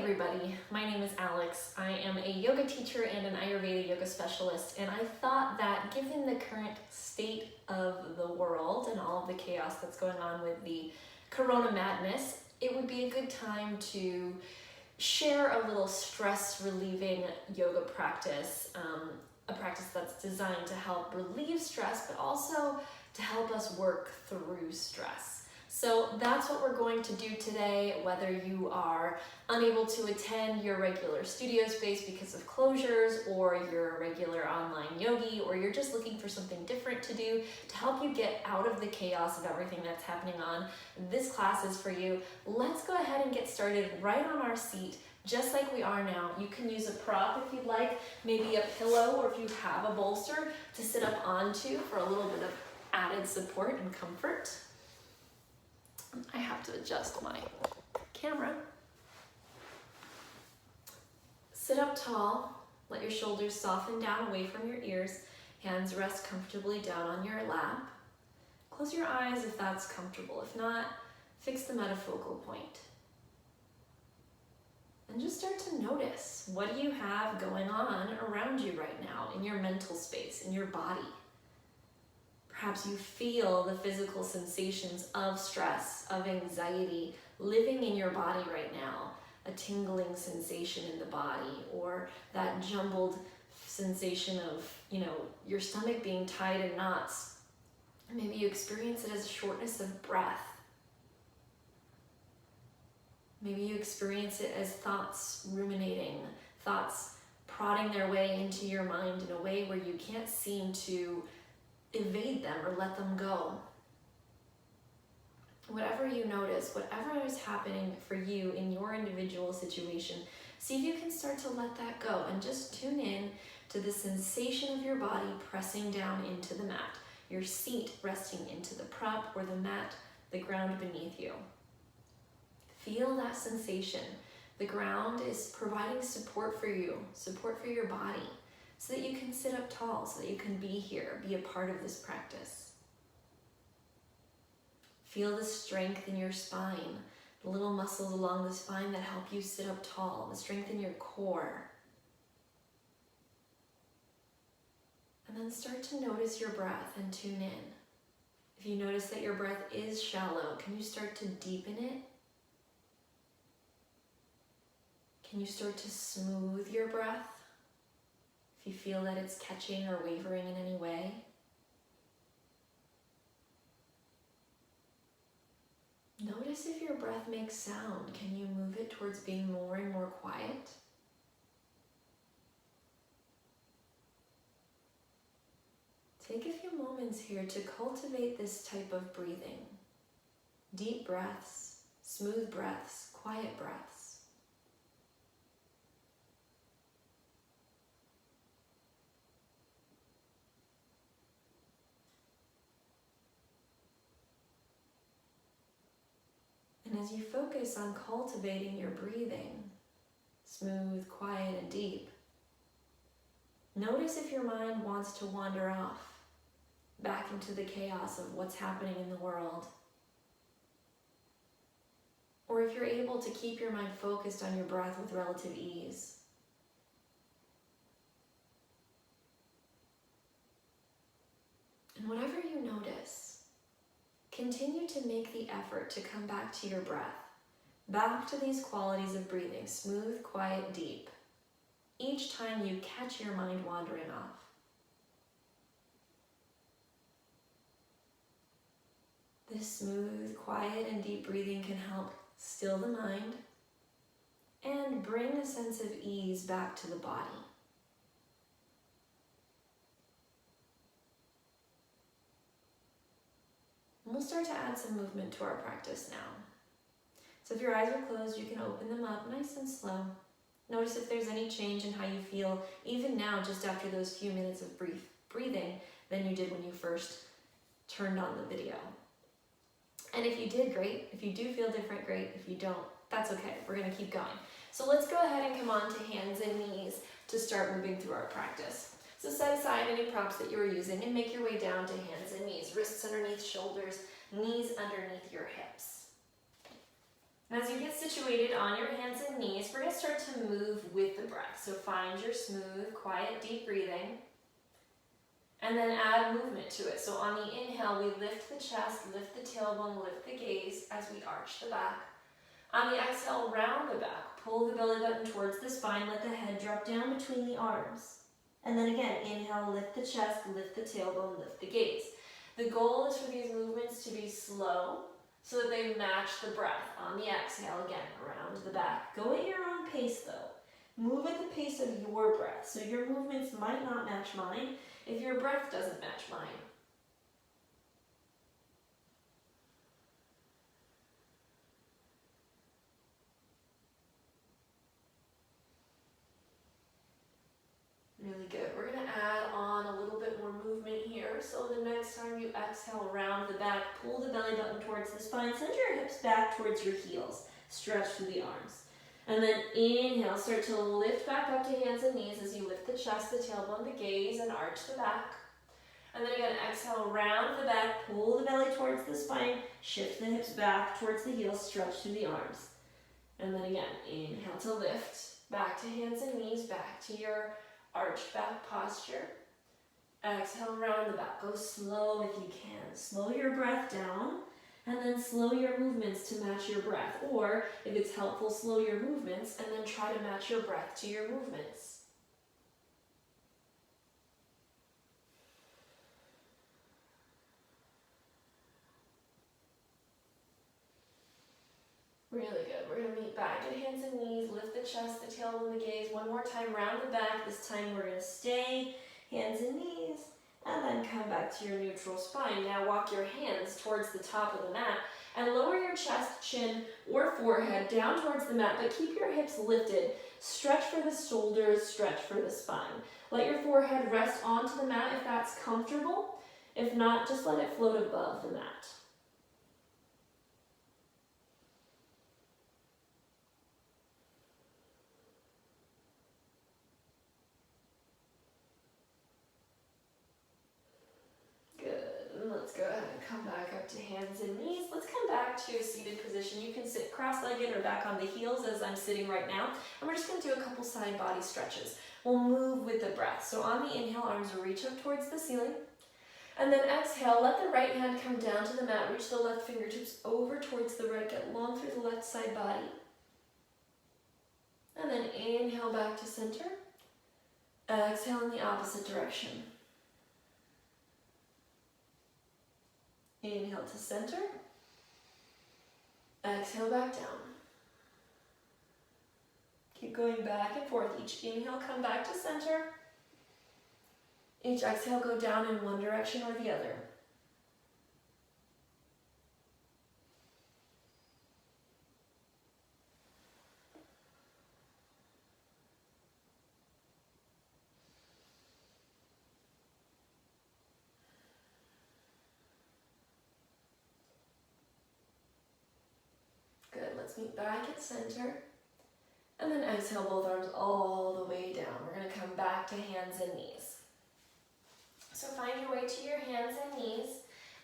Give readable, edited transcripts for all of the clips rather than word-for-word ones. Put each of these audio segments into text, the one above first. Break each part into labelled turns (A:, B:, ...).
A: everybody, my name is Alex. I am a yoga teacher and an Ayurveda yoga specialist, and I thought that given the current state of the world and all of the chaos that's going on with the corona madness, it would be a good time to share a little stress relieving yoga practice, a practice that's designed to help relieve stress but also to help us work through stress. So that's what we're going to do today, whether you are unable to attend your regular studio space because of closures, or you're a regular online yogi, or you're just looking for something different to do to help you get out of the chaos of everything that's happening on. This class is for you. Let's go ahead and get started right on our seat, just like we are now. You can use a prop if you'd like, maybe a pillow, or if you have a bolster to sit up onto for a little bit of added support and comfort. I have to adjust my camera. Sit up tall, let your shoulders soften down away from your ears, hands rest comfortably down on your lap. Close your eyes if that's comfortable. If not, fix them at a focal point. And just start to notice, what do you have going on around you right now in your mental space, in your body? Perhaps you feel the physical sensations of stress, of anxiety living in your body right now, a tingling sensation in the body, or that jumbled sensation of, your stomach being tied in knots. Maybe you experience it as shortness of breath. Maybe you experience it as thoughts ruminating, thoughts prodding their way into your mind in a way where you can't seem to evade them or let them go. Whatever you notice, whatever is happening for you in your individual situation, see if you can start to let that go and just tune in to the sensation of your body pressing down into the mat, your seat resting into the prop or the mat, the ground beneath you. Feel that sensation. The ground is providing support for you, support for your body, so that you can sit up tall, so that you can be here, be a part of this practice. Feel the strength in your spine, the little muscles along the spine that help you sit up tall, the strength in your core. And then start to notice your breath and tune in. If you notice that your breath is shallow, can you start to deepen it? Can you start to smooth your breath? If you feel that it's catching or wavering in any way. Notice if your breath makes sound. Can you move it towards being more and more quiet? Take a few moments here to cultivate this type of breathing. Deep breaths, smooth breaths, quiet breaths. And as you focus on cultivating your breathing, smooth, quiet, and deep, notice if your mind wants to wander off back into the chaos of what's happening in the world. Or if you're able to keep your mind focused on your breath with relative ease. And whatever you notice, continue to make the effort to come back to your breath, back to these qualities of breathing, smooth, quiet, deep, each time you catch your mind wandering off. This smooth, quiet, and deep breathing can help still the mind and bring a sense of ease back to the body. And we'll start to add some movement to our practice now. So if your eyes are closed, you can open them up nice and slow. Notice if there's any change in how you feel, even now, just after those few minutes of brief breathing than you did when you first turned on the video. And if you did, great. If you do feel different, great. If you don't, that's okay. We're going to keep going. So let's go ahead and come on to hands and knees to start moving through our practice. So set aside any props that you were using and make your way down to hands and knees, wrists underneath shoulders, knees underneath your hips. And as you get situated on your hands and knees, we're going to start to move with the breath. So find your smooth, quiet, deep breathing. And then add movement to it. So on the inhale, we lift the chest, lift the tailbone, lift the gaze as we arch the back. On the exhale, round the back. Pull the belly button towards the spine. Let the head drop down between the arms. And then again, inhale, lift the chest, lift the tailbone, lift the gaze. The goal is for these movements to be slow so that they match the breath. On the exhale, again, around the back. Go at your own pace though. Move at the pace of your breath. So your movements might not match mine if your breath doesn't match mine. Really good. We're going to add on a little bit more movement here. So the next time you exhale, round the back, pull the belly button towards the spine, send your hips back towards your heels, stretch through the arms. And then inhale, start to lift back up to hands and knees as you lift the chest, the tailbone, the gaze, and arch the back. And then again, exhale, round the back, pull the belly towards the spine, shift the hips back towards the heels, stretch through the arms. And then again, inhale to lift, back to hands and knees, back to your arched back posture. Exhale, round the back. Go slow if you can. Slow your breath down, and then slow your movements to match your breath. Or, if it's helpful, slow your movements, and then try to match your breath to your movements. Really good. We're going to meet back at hands and knees, lift the chest, the tailbone, the gaze. One more time, round the back. This time we're going to stay, hands and knees, and then come back to your neutral spine. Now walk your hands towards the top of the mat and lower your chest, chin, or forehead down towards the mat, but keep your hips lifted. Stretch for the shoulders, stretch for the spine. Let your forehead rest onto the mat if that's comfortable. If not, just let it float above the mat. Let's go ahead and come back up to hands and knees. Let's come back to a seated position. You can sit cross-legged or back on the heels as I'm sitting right now. And we're just going to do a couple side body stretches. We'll move with the breath. So on the inhale, arms reach up towards the ceiling. And then exhale, let the right hand come down to the mat. Reach the left fingertips over towards the right. Get long through the left side body. And then inhale back to center. Exhale in the opposite direction. Inhale to center. Exhale back down. Keep going back and forth. Each inhale, come back to center. Each exhale, go down in one direction or the other. Good, let's meet back at center. And then exhale both arms all the way down. We're going to come back to hands and knees. So find your way to your hands and knees.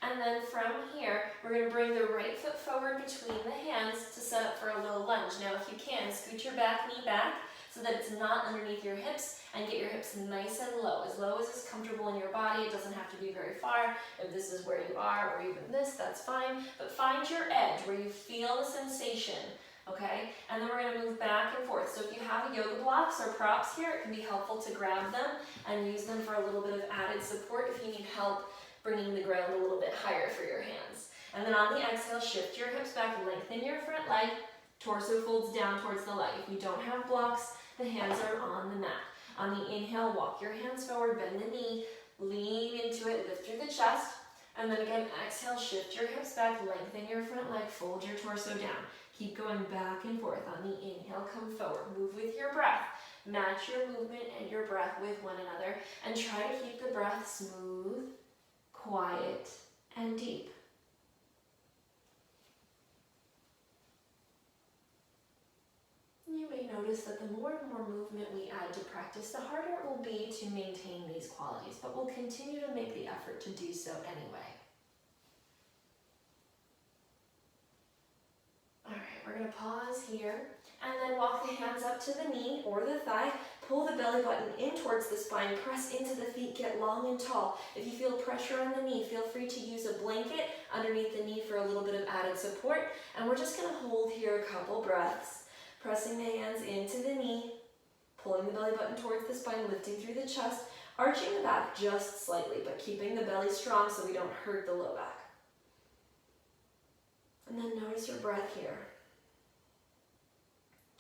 A: And then from here, we're going to bring the right foot forward between the hands to set up for a low lunge. Now if you can, scoot your back knee back so that it's not underneath your hips, and get your hips nice and low as is comfortable in your body. It doesn't have to be very far. If this is where you are, or even this, that's fine. But find your edge where you feel the sensation, okay? And then we're going to move back and forth. So if you have yoga blocks or props here, it can be helpful to grab them and use them for a little bit of added support if you need help bringing the ground a little bit higher for your hands. And then on the exhale, shift your hips back, lengthen your front leg, torso folds down towards the leg. If you don't have blocks, the hands are on the mat. On the inhale, walk your hands forward, bend the knee, lean into it, lift through the chest. And then again, exhale, shift your hips back, lengthen your front leg, fold your torso down. Keep going back and forth. On the inhale, come forward. Move with your breath. Match your movement and your breath with one another. And try to keep the breath smooth, quiet, and deep. You may notice that the more and more movement we add to practice, the harder it will be to maintain these qualities, but we'll continue to make the effort to do so anyway. All right, we're going to pause here, And then walk the hands up to the knee or the thigh. Pull the belly button in towards the spine. Press into the feet. Get long and tall. If you feel pressure on the knee, feel free to use a blanket underneath the knee for a little bit of added support. And we're just going to hold here a couple breaths. Pressing the hands into the knee. Pulling the belly button towards the spine. Lifting through the chest. Arching the back just slightly, but keeping the belly strong so we don't hurt the low back. And then notice your breath here.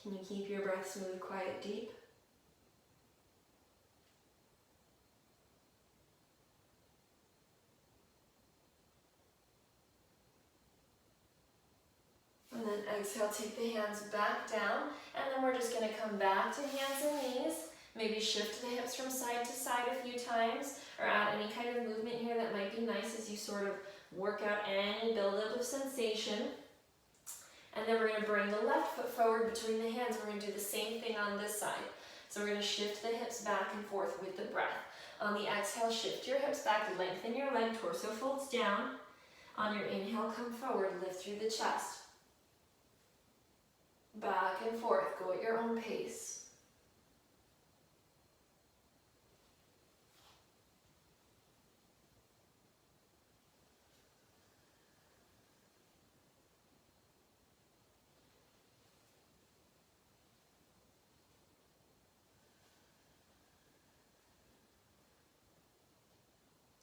A: Can you keep your breath smooth, quiet, deep? And then exhale, take the hands back down, and then we're just going to come back to hands and knees. Maybe shift the hips from side to side a few times, or add any kind of movement here that might be nice as you sort of work out any buildup of sensation. And then we're going to bring the left foot forward between the hands. We're going to do the same thing on this side. So we're going to shift the hips back and forth with the breath. On the exhale, shift your hips back, lengthen your leg, torso folds down. On your inhale, come forward, lift through the chest. Back and forth, go at your own pace.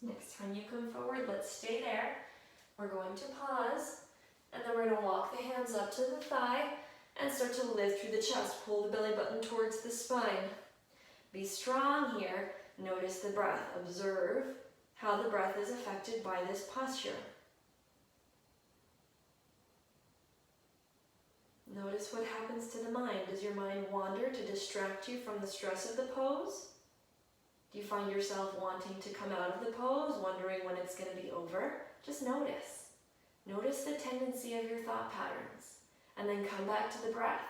A: Next time you come forward, let's stay there. We're going to pause, and then we're going to walk the hands up to the thigh and start to lift through the chest. Pull the belly button towards the spine. Be strong here. Notice the breath. Observe how the breath is affected by this posture. Notice what happens to the mind. Does your mind wander to distract you from the stress of the pose? Do you find yourself wanting to come out of the pose, wondering when it's going to be over? Just notice. Notice the tendency of your thought patterns, and then come back to the breath.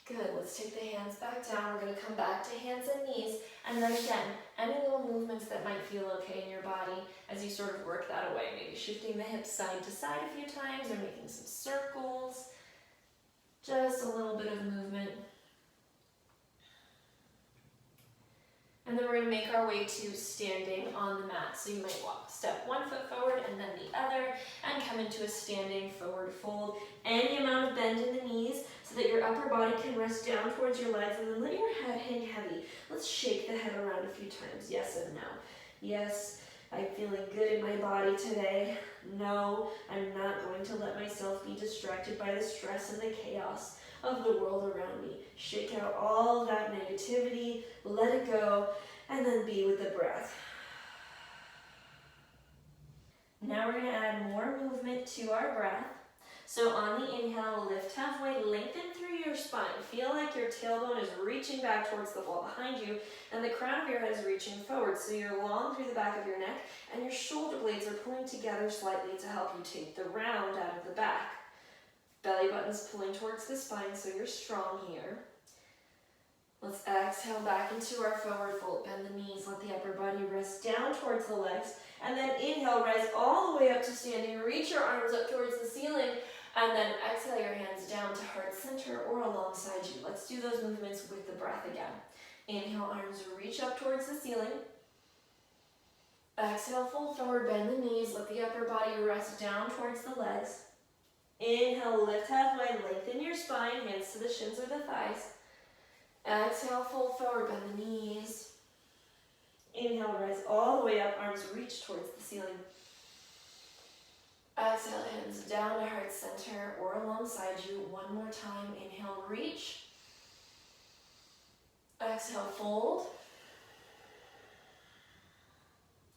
A: Good, let's take the hands back down. We're going to come back to hands and knees, and then again, any little movements that might feel okay in your body as you sort of work that away. Maybe shifting the hips side to side a few times, or making some circles. Just a little bit of movement. And then we're going to make our way to standing on the mat. So you might walk, step one foot forward and then the other, and come into a standing forward fold. Any amount of bend in the knees so that your upper body can rest down towards your legs, and then let your head hang heavy. Let's shake the head around a few times. Yes and no. Yes, I'm feeling good in my body today. No, I'm not going to let myself be distracted by the stress and the chaos of the world around me. Shake out all that negativity, let it go, and then be with the breath. Now we're going to add more movement to our breath. So on the inhale, lift halfway, lengthen through your spine. Feel like your tailbone is reaching back towards the wall behind you, and the crown of your head is reaching forward. So you're long through the back of your neck, and your shoulder blades are pulling together slightly to help you take the round out of the back. Belly button's pulling towards the spine, so you're strong here. Let's exhale back into our forward fold. Bend the knees, let the upper body rest down towards the legs. And then inhale, rise all the way up to standing. Reach your arms up towards the ceiling. And then exhale your hands down to heart center or alongside you. Let's do those movements with the breath again. Inhale, arms reach up towards the ceiling. Exhale, fold forward, bend the knees. Let the upper body rest down towards the legs. Inhale, lift halfway, lengthen your spine, hands to the shins or the thighs. Exhale, fold forward, bend the knees. Inhale, rise all the way up, arms reach towards the ceiling. Exhale, hands down to heart center or alongside you. One more time. Inhale, reach. Exhale, fold.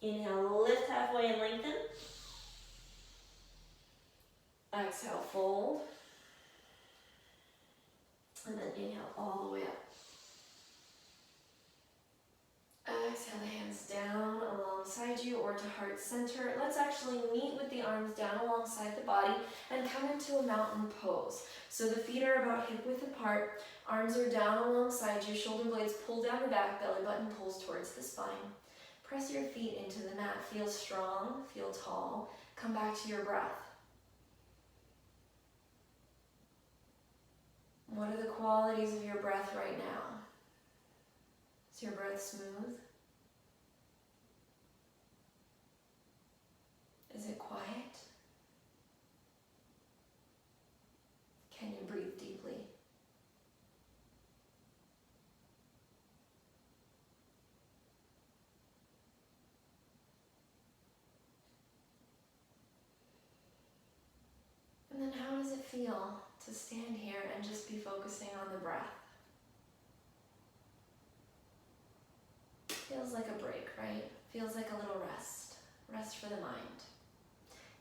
A: Inhale, lift halfway and lengthen. Exhale, fold. And then inhale all the way up. Exhale the hands down alongside you or to heart center. Let's actually meet with the arms down alongside the body and come into a mountain pose. So the feet are about hip width apart, arms are down alongside you, shoulder blades pull down the back, belly button pulls towards the spine. Press your feet into the mat. Feel strong, feel tall. Come back to your breath. What are the qualities of your breath right now? Is your breath smooth? Is it quiet? Can you breathe deeply? And then how does it feel to stand here and just be focusing on the breath? Feels like a break, right? Feels like a little rest. Rest for the mind.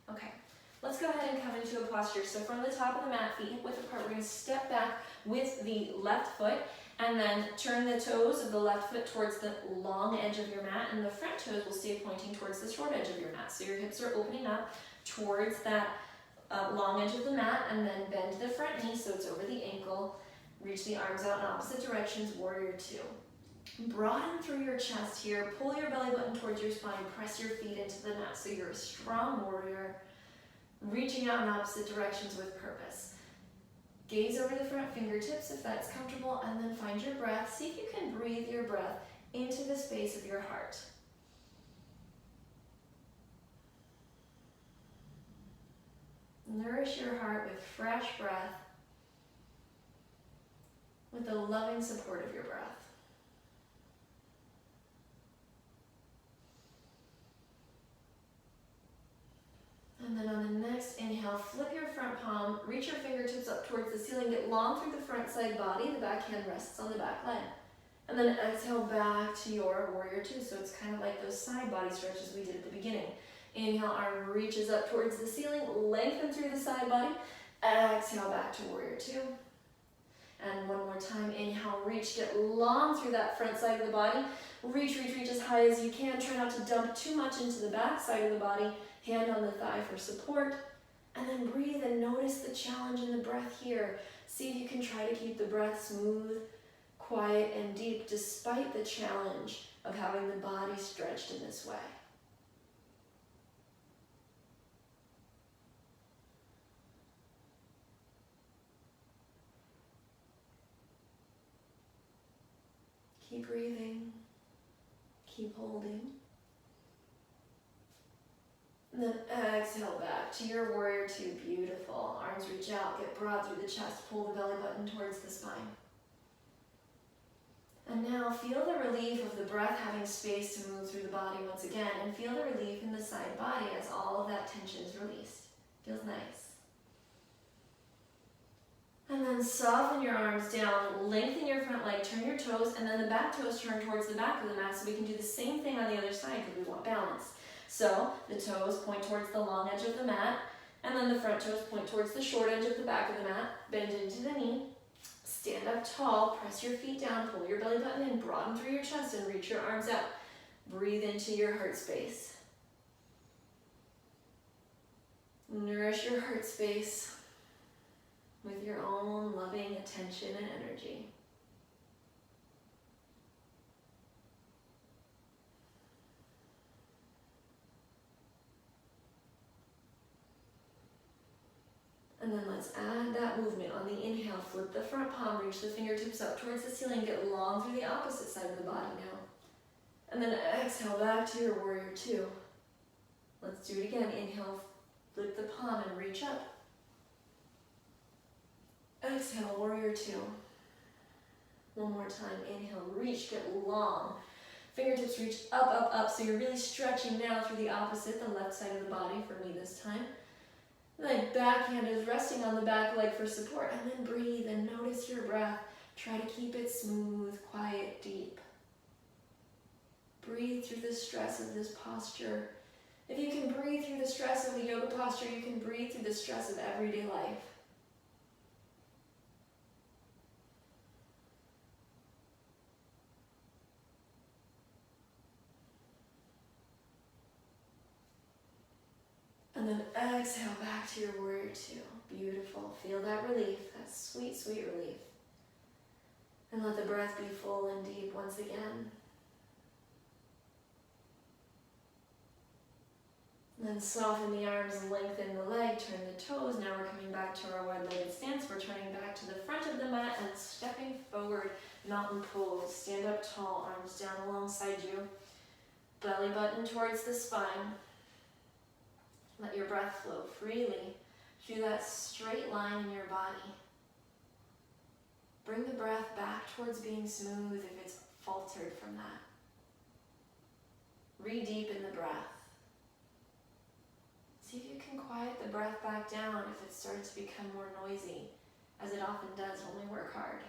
A: Okay, let's go ahead and come into a posture. So from the top of the mat, feet hip width apart, we're going to step back with the left foot and then turn the toes of the left foot towards the long edge of your mat, and the front toes will stay pointing towards the short edge of your mat. So your hips are opening up towards that long edge of the mat, and then bend the front knee so it's over the ankle. Reach the arms out in opposite directions, warrior two. Broaden through your chest here, pull your belly button towards your spine, press your feet into the mat so you're a strong warrior, reaching out in opposite directions with purpose. Gaze over the front fingertips if that's comfortable, and then find your breath. See if you can breathe your breath into the space of your heart. Nourish your heart with fresh breath, with the loving support of your breath. And then on the next inhale, flip your front palm, reach your fingertips up towards the ceiling, get long through the front side body, the back hand rests on the back leg. And then exhale back to your warrior two, so it's kind of like those side body stretches we did at the beginning. Inhale, arm reaches up towards the ceiling, lengthen through the side body, exhale back to warrior two. And one more time, inhale, reach, get long through that front side of the body, reach as high as you can, try not to dump too much into the back side of the body, hand on the thigh for support, and then breathe and notice the challenge in the breath here. See if you can try to keep the breath smooth, quiet, and deep despite the challenge of having the body stretched in this way. Keep breathing, keep holding. And then exhale back to your warrior two, beautiful. Arms reach out, get broad through the chest, pull the belly button towards the spine. And now feel the relief of the breath having space to move through the body once again, and feel the relief in the side body as all of that tension is released. Feels nice. And then soften your arms down, lengthen your front leg, turn your toes, and then the back toes turn towards the back of the mat so we can do the same thing on the other side because we want balance. So the toes point towards the long edge of the mat, and then the front toes point towards the short edge of the back of the mat. Bend into the knee, stand up tall, press your feet down, pull your belly button in, broaden through your chest, and reach your arms out. Breathe into your heart space. Nourish your heart space with your own loving attention and energy. And then let's add that movement. On the inhale, flip the front palm, reach the fingertips up towards the ceiling, get long through the opposite side of the body now. And then exhale back to your warrior two. Let's do it again. Inhale, flip the palm and reach up. Exhale, warrior two. One more time. Inhale, reach, get long. Fingertips reach up, so you're really stretching now through the opposite, the left side of the body for me this time. The back hand is resting on the back leg for support, and then breathe and notice your breath. Try to keep it smooth, quiet, deep. Breathe through the stress of this posture. If you can breathe through the stress of a yoga posture, you can breathe through the stress of everyday life. And then exhale back to your warrior two. Beautiful. Feel that relief, that sweet, sweet relief. And let the breath be full and deep once again. Then soften the arms and lengthen the leg, turn the toes. Now we're coming back to our wide-legged stance. We're turning back to the front of the mat and stepping forward, mountain pose. Stand up tall, arms down alongside you. Belly button towards the spine. Let your breath flow freely through that straight line in your body. Bring the breath back towards being smooth if it's faltered from that. Re-deepen the breath. See if you can quiet the breath back down if it starts to become more noisy, as it often does when we work hard.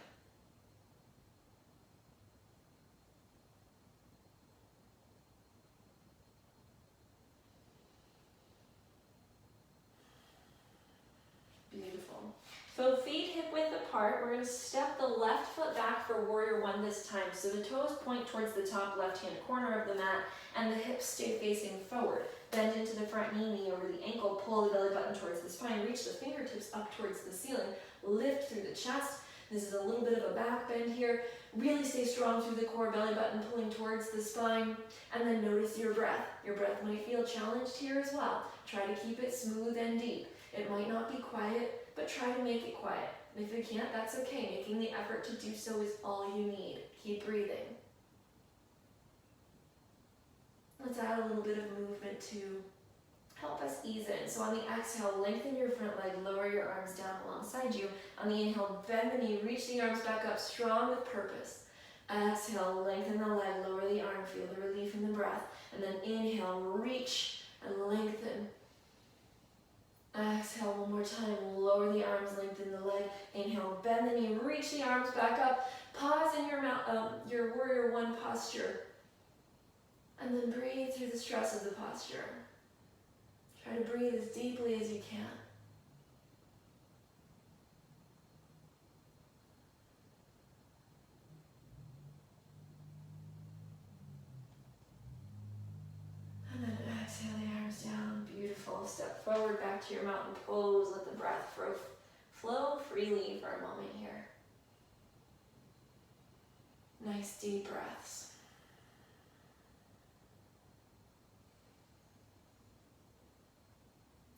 A: Beautiful. So feet hip width apart. We're going to step the left foot back for warrior one this time. So the toes point towards the top left-hand corner of the mat and the hips stay facing forward. Bend into the front knee over the ankle, pull the belly button towards the spine, reach the fingertips up towards the ceiling, lift through the chest. This is a little bit of a back bend here. Really stay strong through the core, belly button pulling towards the spine, and then notice your breath. Your breath might feel challenged here as well. Try to keep it smooth and deep. It might not be quiet, but try to make it quiet. If you can't, that's okay. Making the effort to do so is all you need. Keep breathing. Let's add a little bit of movement to help us ease in. So on the exhale, lengthen your front leg, lower your arms down alongside you. On the inhale, bend the knee, reach the arms back up, strong with purpose. Exhale, lengthen the leg, lower the arm, feel the relief in the breath. And then inhale, reach and lengthen. Exhale one more time, lower the arms, lengthen the leg. Inhale, bend the knee, reach the arms back up. Pause in your warrior one posture. And then breathe through the stress of the posture. Try to breathe as deeply as you can. And then exhale the arms down. Beautiful. Step forward back to your mountain pose. Let the breath flow freely for a moment here. Nice deep breaths.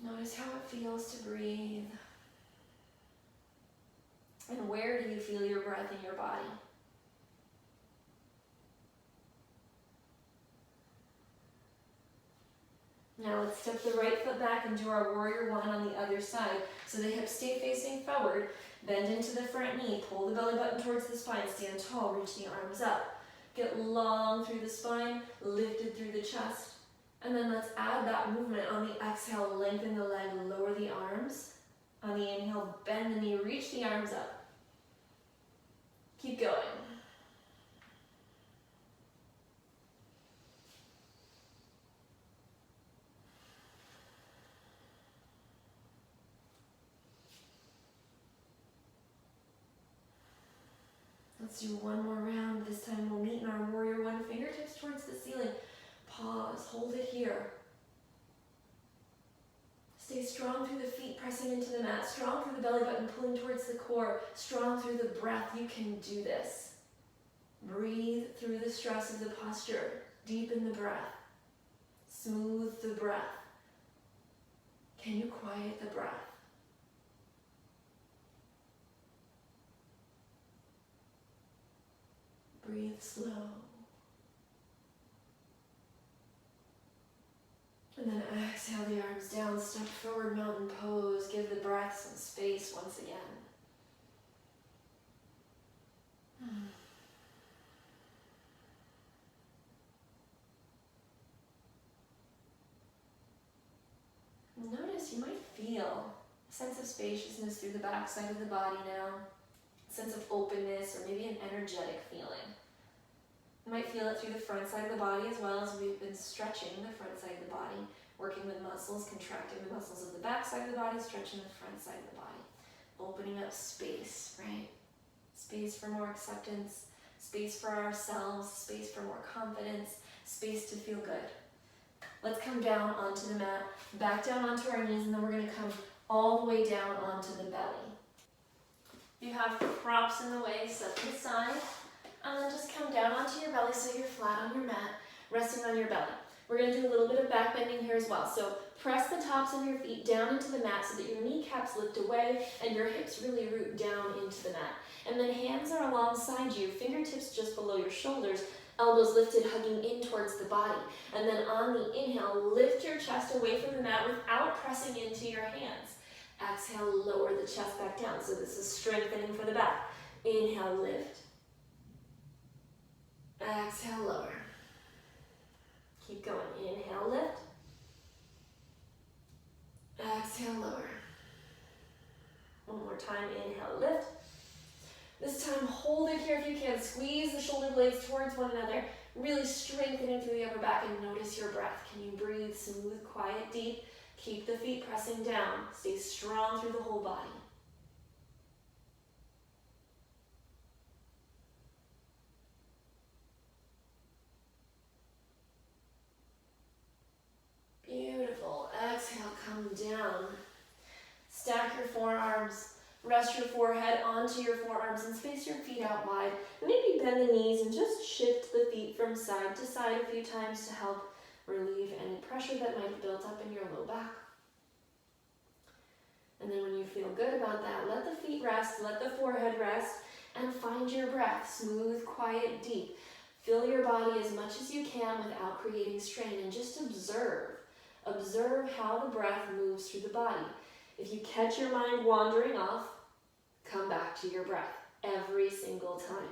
A: Notice how it feels to breathe. And where do you feel your breath in your body? Now let's step the right foot back and do our warrior one on the other side. So the hips stay facing forward. Bend into the front knee. Pull the belly button towards the spine. Stand tall. Reach the arms up. Get long through the spine. Lifted through the chest. And then let's add that movement. On the exhale, lengthen the leg, lower the arms. On the inhale, bend the knee, reach the arms up. Keep going. Let's do one more round. This time we'll meet in our warrior one, fingertips towards the ceiling. Pause, hold it here. Stay strong through the feet, pressing into the mat. Strong through the belly button, pulling towards the core. Strong through the breath. You can do this. Breathe through the stress of the posture. Deepen the breath. Smooth the breath. Can you quiet the breath? Breathe slow. And then exhale the arms down, step forward, mountain pose. Give the breath some space once again. Notice you might feel a sense of spaciousness through the back side of the body now, a sense of openness or maybe an energetic feeling. You might feel it through the front side of the body as well, as we've been stretching the front side of the body, working with muscles, contracting the muscles of the back side of the body, stretching the front side of the body, opening up space, right? Space for more acceptance, space for ourselves, space for more confidence, space to feel good. Let's come down onto the mat, back down onto our knees, and then we're going to come all the way down onto the belly. If you have props in the way, set them aside. And then just come down onto your belly so you're flat on your mat, resting on your belly. We're going to do a little bit of back bending here as well. So press the tops of your feet down into the mat so that your kneecaps lift away and your hips really root down into the mat. And then hands are alongside you, fingertips just below your shoulders, elbows lifted, hugging in towards the body. And then on the inhale, lift your chest away from the mat without pressing into your hands. Exhale, lower the chest back down. So this is strengthening for the back. Inhale, lift. Exhale, lower. Keep going. Inhale, lift. Exhale, lower. One more time. Inhale, lift. This time, hold it here if you can. Squeeze the shoulder blades towards one another. Really strengthening through the upper back, and notice your breath. Can you breathe smooth, quiet, deep? Keep the feet pressing down. Stay strong through the whole body. Beautiful. Exhale, come down. Stack your forearms. Rest your forehead onto your forearms and space your feet out wide. Maybe bend the knees and just shift the feet from side to side a few times to help relieve any pressure that might have built up in your low back. And then when you feel good about that, let the feet rest, let the forehead rest, and find your breath, smooth, quiet, deep. Fill your body as much as you can without creating strain, and just observe. Observe how the breath moves through the body. If you catch your mind wandering off, come back to your breath every single time.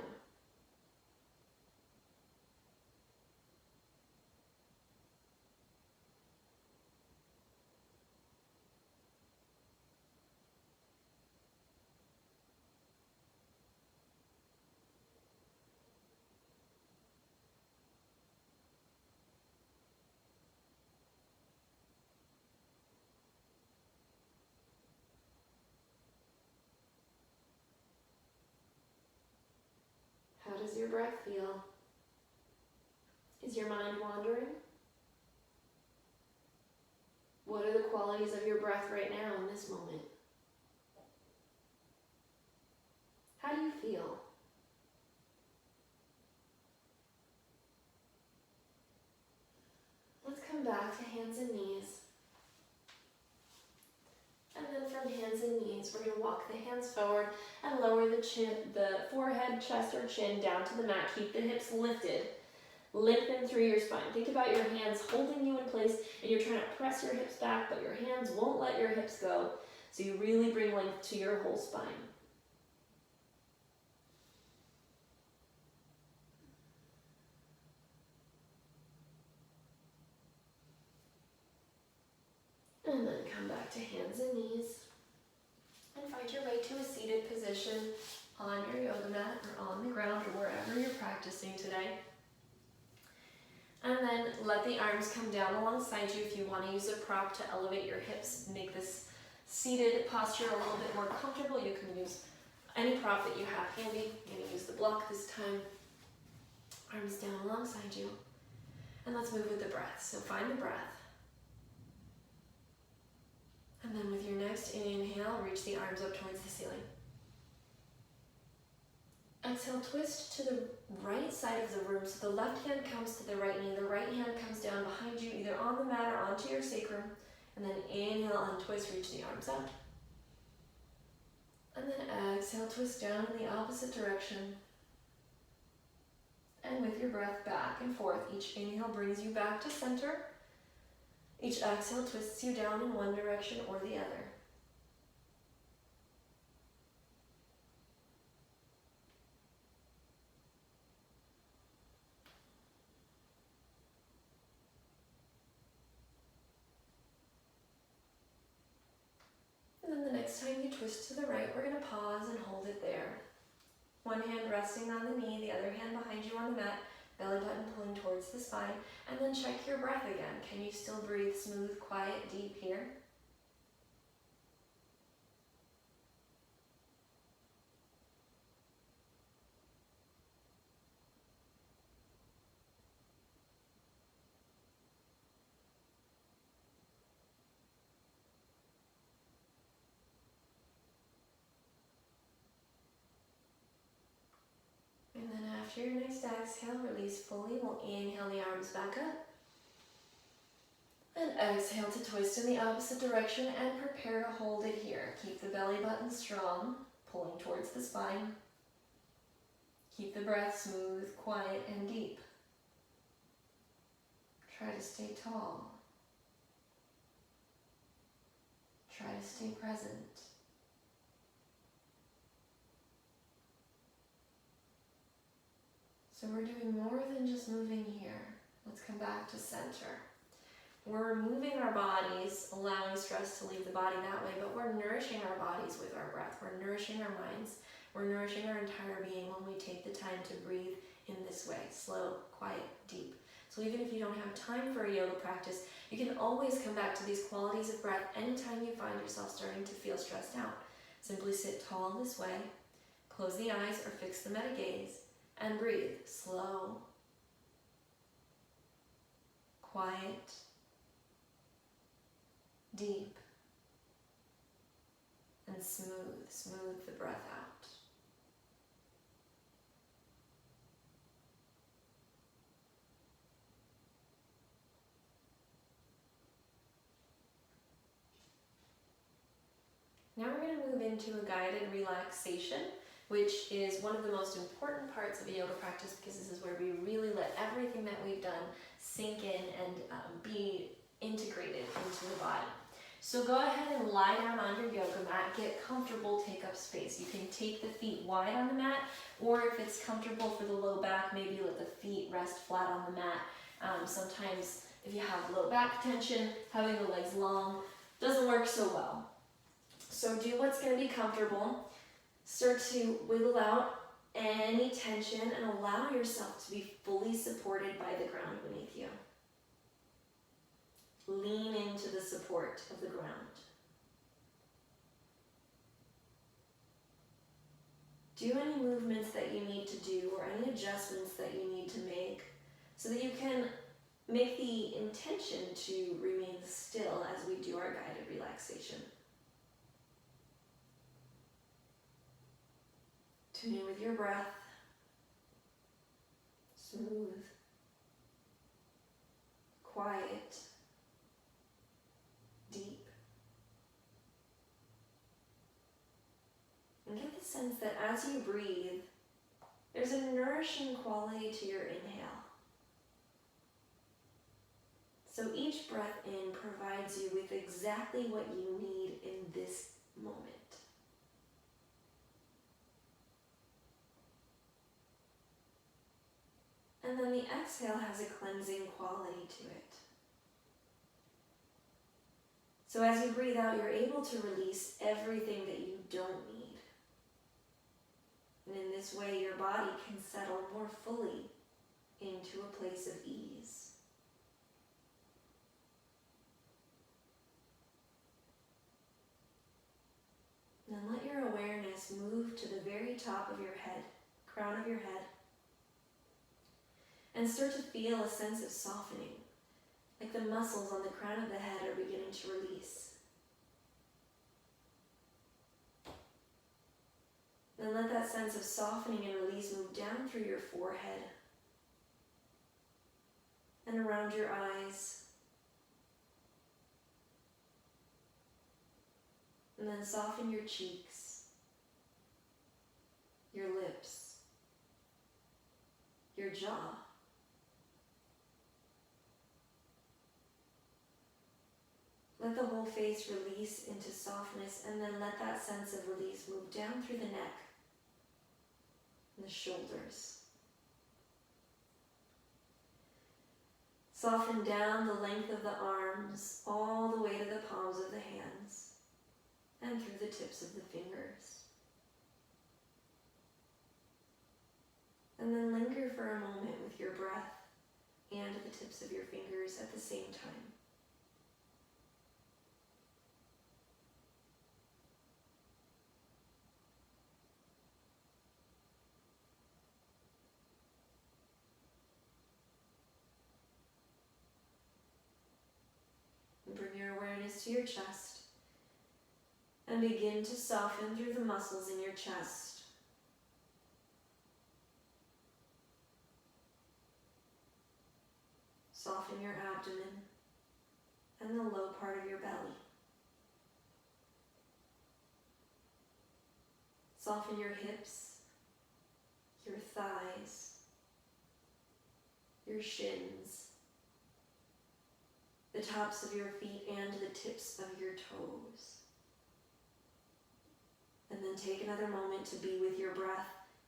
A: How does your breath feel? Is your mind wandering? What are the qualities of your breath right now in this moment? How do you feel? Let's come back to hands and knees. And then from hands and knees, we're going to walk the hands forward and lower the chin, the forehead, chest, or chin down to the mat. Keep the hips lifted. Lengthen through your spine. Think about your hands holding you in place, and you're trying to press your hips back, but your hands won't let your hips go. So you really bring length to your whole spine. And then come back to hands and knees. And find your way to a seated position on your yoga mat or on the ground or wherever you're practicing today. And then let the arms come down alongside you. If you want to use a prop to elevate your hips, make this seated posture a little bit more comfortable, you can use any prop that you have handy. I'm going to use the block this time. Arms down alongside you. And let's move with the breath. So find the breath. And then with your next inhale, reach the arms up towards the ceiling. Exhale, twist to the right side of the room. So the left hand comes to the right knee. The right hand comes down behind you, either on the mat or onto your sacrum. And then inhale and twist, reach the arms out. And then exhale, twist down in the opposite direction. And with your breath back and forth, each inhale brings you back to center. Each exhale twists you down in one direction or the other. And then the next time you twist to the right, we're going to pause and hold it there. One hand resting on the knee, the other hand behind you on the mat, belly button pulling towards the spine, and then check your breath again. Can you still breathe smooth, quiet, deep here? And then after your next exhale, release fully. We'll inhale the arms back up. And exhale to twist in the opposite direction and prepare to hold it here. Keep the belly button strong, pulling towards the spine. Keep the breath smooth, quiet, and deep. Try to stay tall. Try to stay present. So we're doing more than just moving here. Let's come back to center. We're moving our bodies, allowing stress to leave the body that way, but we're nourishing our bodies with our breath. We're nourishing our minds. We're nourishing our entire being when we take the time to breathe in this way, slow, quiet, deep. So even if you don't have time for a yoga practice, you can always come back to these qualities of breath anytime you find yourself starting to feel stressed out. Simply sit tall this way, close the eyes or fix them at a gaze, and breathe. Slow, quiet, deep, and smooth. Smooth the breath out. Now we're going to move into a guided relaxation, which is one of the most important parts of a yoga practice because this is where we really let everything that we've done sink in and be integrated into the body. So go ahead and lie down on your yoga mat, get comfortable, take up space. You can take the feet wide on the mat, or if it's comfortable for the low back, maybe let the feet rest flat on the mat. Sometimes if you have low back tension, having the legs long doesn't work so well. So do what's going to be comfortable. Start to wiggle out any tension and allow yourself to be fully supported by the ground beneath you. Lean into the support of the ground. Do any movements that you need to do or any adjustments that you need to make so that you can make the intention to remain still as we do our guided relaxation. Tune in with your breath. Smooth, quiet, deep. And get the sense that as you breathe, there's a nourishing quality to your inhale. So each breath in provides you with exactly what you need in this moment. And then the exhale has a cleansing quality to it. So as you breathe out, you're able to release everything that you don't need. And in this way, your body can settle more fully into a place of ease. Then let your awareness move to the very top of your head, crown of your head, and start to feel a sense of softening, like the muscles on the crown of the head are beginning to release. Then let that sense of softening and release move down through your forehead and around your eyes. And then soften your cheeks, your lips, your jaw. Let the whole face release into softness, and then let that sense of release move down through the neck and the shoulders. Soften down the length of the arms, all the way to the palms of the hands, and through the tips of the fingers. And then linger for a moment with your breath and the tips of your fingers at the same time. Bring your awareness to your chest and begin to soften through the muscles in your chest. Soften your abdomen, and the low part of your belly. Soften your hips, your thighs, your shins, the tops of your feet and the tips of your toes. And then take another moment to be with your breath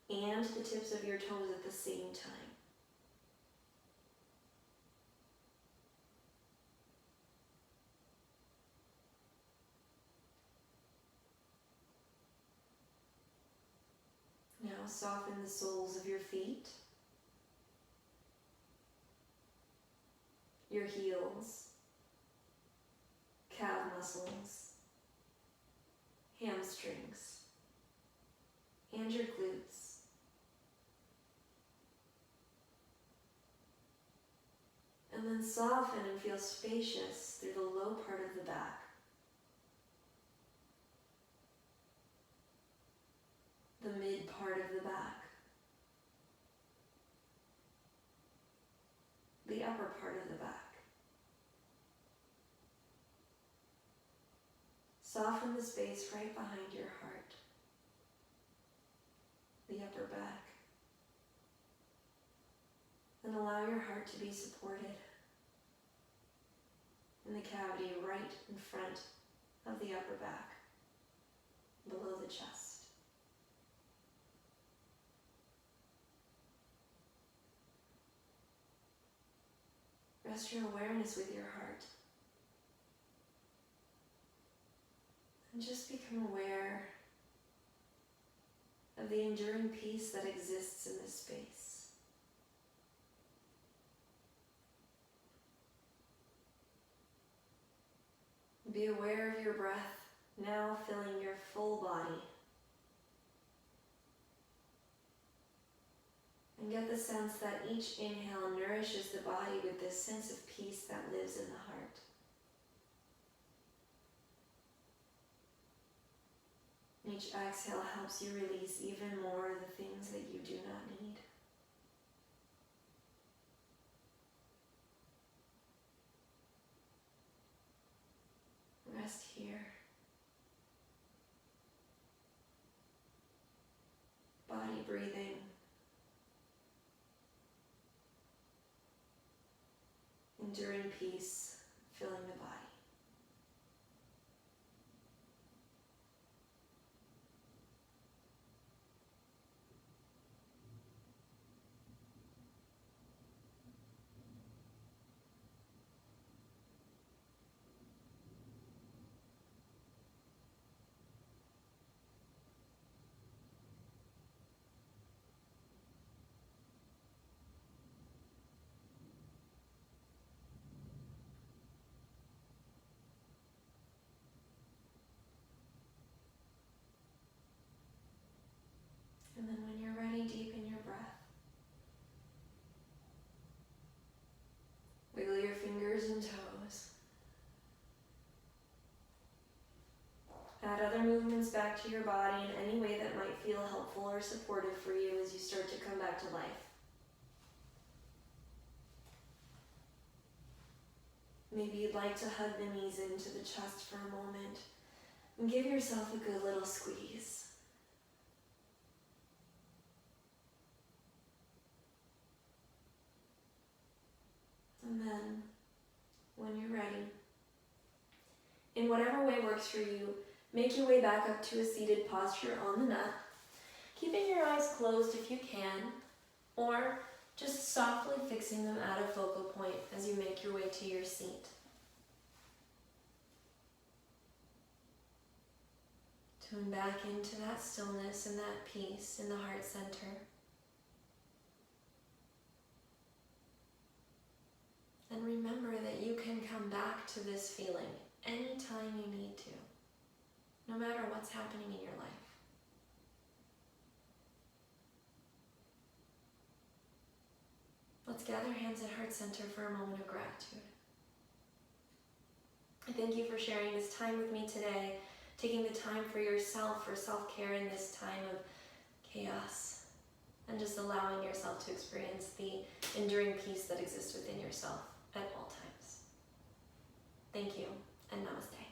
A: and the tips of your toes at the same time. Now soften the soles of your feet, your heels, calf muscles, hamstrings, and your glutes. And then soften and feel spacious through the low part of the back. The mid part of the back. The upper part of the back. Soften the space right behind your heart. The upper back. And allow your heart to be supported in the cavity right in front of the upper back, below the chest. Rest your awareness with your heart. And just become aware of the enduring peace that exists in this space. Be aware of your breath now filling your full body. And get the sense that each inhale nourishes the body with this sense of peace that lives in the heart. Each exhale helps you release even more of the things that you do not need. Rest here. Body breathing. Enduring peace filling the body. And then when you're ready, deepen your breath. Wiggle your fingers and toes. Add other movements back to your body in any way that might feel helpful or supportive for you as you start to come back to life. Maybe you'd like to hug the knees into the chest for a moment and give yourself a good little squeeze. And then, when you're ready, in whatever way works for you, make your way back up to a seated posture on the mat, keeping your eyes closed if you can, or just softly fixing them at a focal point as you make your way to your seat. Tune back into that stillness and that peace in the heart center. And remember that you can come back to this feeling anytime you need to, no matter what's happening in your life. Let's gather hands at heart center for a moment of gratitude. I thank you for sharing this time with me today, taking the time for yourself, for self-care in this time of chaos, and just allowing yourself to experience the enduring peace that exists within yourself at all times.
B: Thank you, and namaste.